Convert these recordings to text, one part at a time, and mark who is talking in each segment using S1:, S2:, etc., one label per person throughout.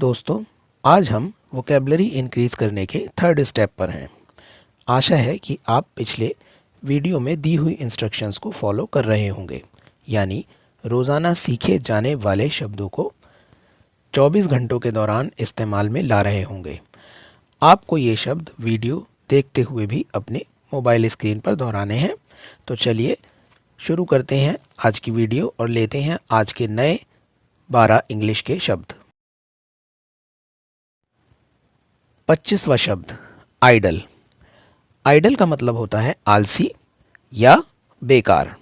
S1: दोस्तों, आज हम वोकेबलरी इंक्रीज करने के थर्ड स्टेप पर हैं। आशा है कि आप पिछले वीडियो में दी हुई इंस्ट्रक्शंस को फॉलो कर रहे होंगे, यानी रोज़ाना सीखे जाने वाले शब्दों को 24 घंटों के दौरान इस्तेमाल में ला रहे होंगे। आपको ये शब्द वीडियो देखते हुए भी अपने मोबाइल स्क्रीन पर दोहराने हैं। तो चलिए शुरू करते हैं आज की वीडियो और लेते हैं आज के नए 12 इंग्लिश के शब्द। 25वां शब्द आइडल। आइडल का मतलब होता है आलसी या बेकार।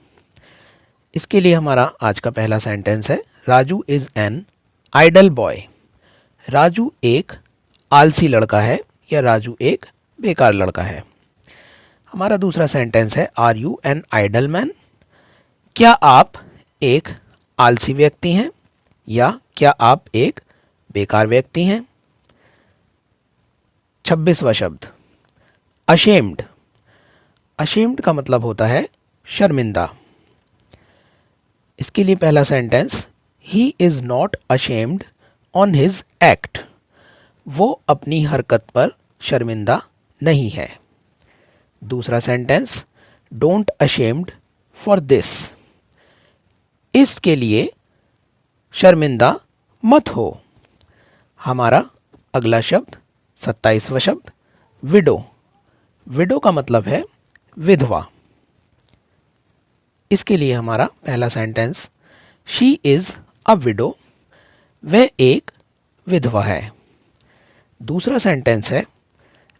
S1: इसके लिए हमारा आज का पहला सेंटेंस है, Raju is an idle boy. Raju एक आलसी लड़का है या राजू एक बेकार लड़का है। हमारा दूसरा सेंटेंस है, are you an idle man. क्या आप एक आलसी व्यक्ति हैं या क्या आप एक बेकार व्यक्ति हैं। 26वां शब्द अशेम्ड। अशेम्ड का मतलब होता है शर्मिंदा। इसके लिए पहला sentence, he is not ashamed on his act. वो अपनी हरकत पर शर्मिंदा नहीं है। दूसरा sentence, don't ashamed for this. इसके लिए शर्मिंदा मत हो। हमारा अगला शब्द 27वां शब्द विडो। विडो का मतलब है विधवा। इसके लिए हमारा पहला sentence, she is a widow. वह एक विधवा है। दूसरा सेंटेंस है,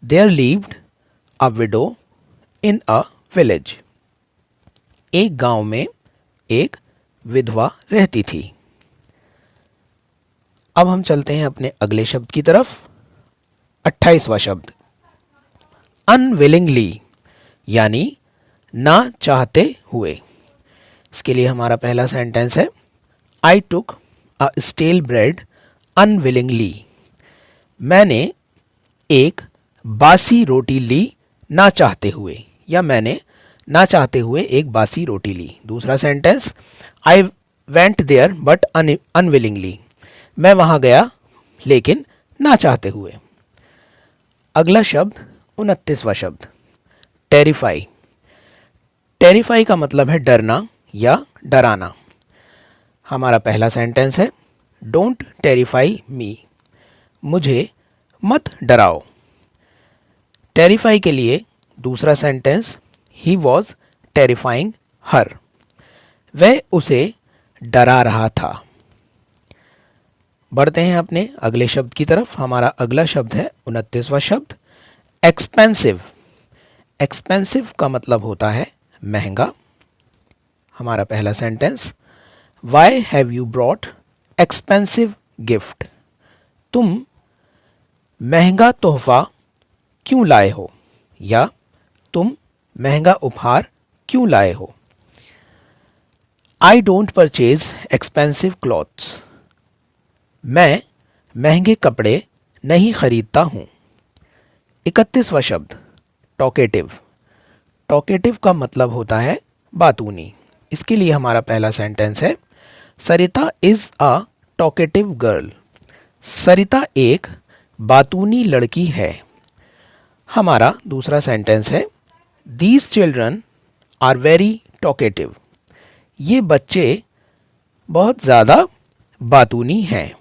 S1: there lived a widow in a village. एक गांव में एक विधवा रहती थी। अब हम चलते हैं अपने अगले शब्द की तरफ। 28वां शब्द अनविलिंगली, यानी ना चाहते हुए। इसके लिए हमारा पहला सेंटेंस है, आई टुक अ स्टेल ब्रेड अनविलिंगली। मैंने एक बासी रोटी ली ना चाहते हुए, या मैंने ना चाहते हुए एक बासी रोटी ली। दूसरा sentence, I went there but unwillingly. मैं वहाँ गया लेकिन ना चाहते हुए। अगला शब्द 29वां शब्द टेरिफाई। टेरिफाई का मतलब है डरना या डराना। हमारा पहला सेंटेंस है, डोंट टेरिफाई मी। मुझे मत डराओ। टेरिफाई के लिए दूसरा सेंटेंस, ही वॉज टेरिफाइंग हर। वह उसे डरा रहा था। बढ़ते हैं अपने अगले शब्द की तरफ। हमारा अगला शब्द है 29वां शब्द एक्सपेंसिव। एक्सपेंसिव का मतलब होता है महंगा। हमारा पहला sentence, why have you brought expensive gift. तुम महंगा तोहफा क्यों लाए हो, या तुम महंगा उपहार क्यों लाए हो। I don't purchase expensive clothes. मैं महंगे कपड़े नहीं खरीदता हूँ। 31वां शब्द टॉकेटिव। टॉकेटिव का मतलब होता है बातूनी। इसके लिए हमारा पहला सेंटेंस है, Sarita is a talkative girl. Sarita एक बातूनी लड़की है। हमारा दूसरा सेंटेंस है, these children are very talkative. ये बच्चे बहुत ज़्यादा बातूनी हैं।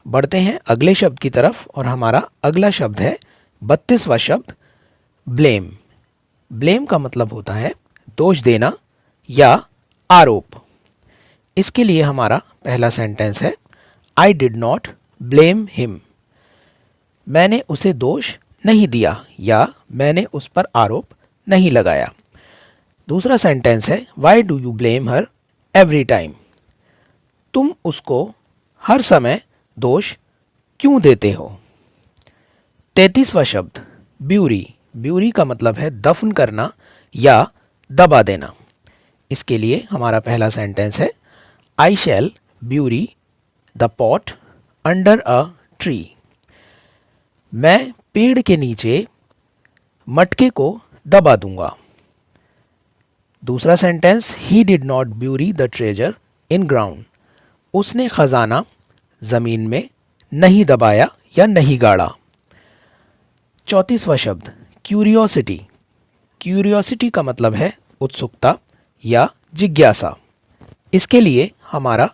S1: बढ़ते हैं अगले शब्द की तरफ और हमारा अगला शब्द है 32वां शब्द ब्लेम। ब्लेम का मतलब होता है दोष देना या आरोप। इसके लिए हमारा पहला सेंटेंस है, I did not blame him. मैंने उसे दोष नहीं दिया या मैंने उस पर आरोप नहीं लगाया। दूसरा सेंटेंस है, why do you blame her every time. तुम उसको हर समय दोष क्यों देते हो। 33वां शब्द ब्यूरी। ब्यूरी का मतलब है दफन करना या दबा देना। इसके लिए हमारा पहला सेंटेंस है, I shall bury the pot under a tree. मैं पेड़ के नीचे मटके को दबा दूंगा। दूसरा sentence, he did not bury the treasure in ground. उसने खजाना ज़मीन में नहीं दबाया या नहीं गाड़ा। 34वां शब्द क्यूरियोसिटी। क्यूरियोसिटी का मतलब है उत्सुकता या जिज्ञासा। इसके लिए हमारा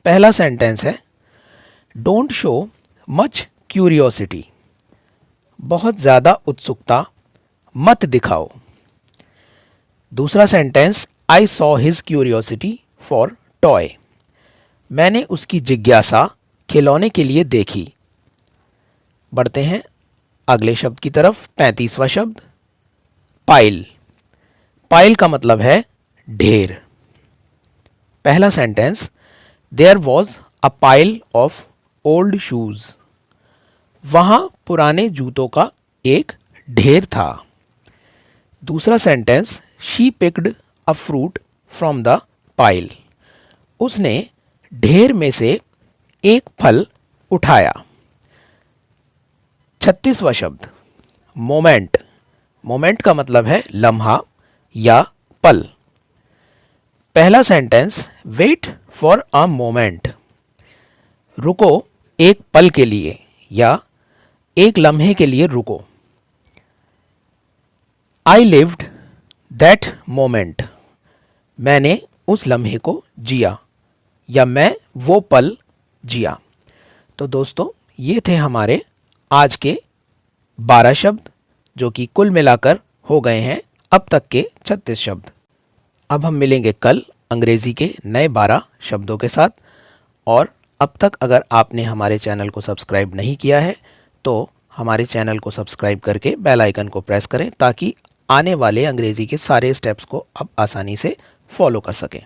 S1: पहला सेंटेंस है डोंट शो मच क्यूरियोसिटी। बहुत ज़्यादा उत्सुकता मत दिखाओ। दूसरा sentence I saw his curiosity for toy. मैंने उसकी जिज्ञासा खिलौने के लिए देखी। बढ़ते हैं अगले शब्द की तरफ। 35वां शब्द पाइल। पाइल का मतलब है ढेर। पहला sentence there was a pile of old shoes. वहां पुराने जूतों का एक ढेर था। दूसरा sentence she picked a fruit from the pile. उसने ढेर में से एक फल उठाया। 36वां शब्द मोमेंट। मोमेंट का मतलब है लम्हा या पल। पहला sentence wait for a moment. रुको एक पल के लिए या एक लम्हे के लिए रुको। I lived that moment. मैंने उस लम्हे को जिया या मैं वो पल जिया। तो दोस्तों ये थे हमारे आज के 12 शब्द, जो कि कुल मिलाकर हो गए हैं अब तक के 36 शब्द। अब हम मिलेंगे कल अंग्रेजी के नए 12 शब्दों के साथ। और अब तक अगर आपने हमारे चैनल को सब्सक्राइब नहीं किया है तो हमारे चैनल को सब्सक्राइब करके बेल आइकन को प्रेस करें ताकि आने वाले अंग्रेजी के सारे स्टेप्स को आप आसानी से फॉलो कर सकें।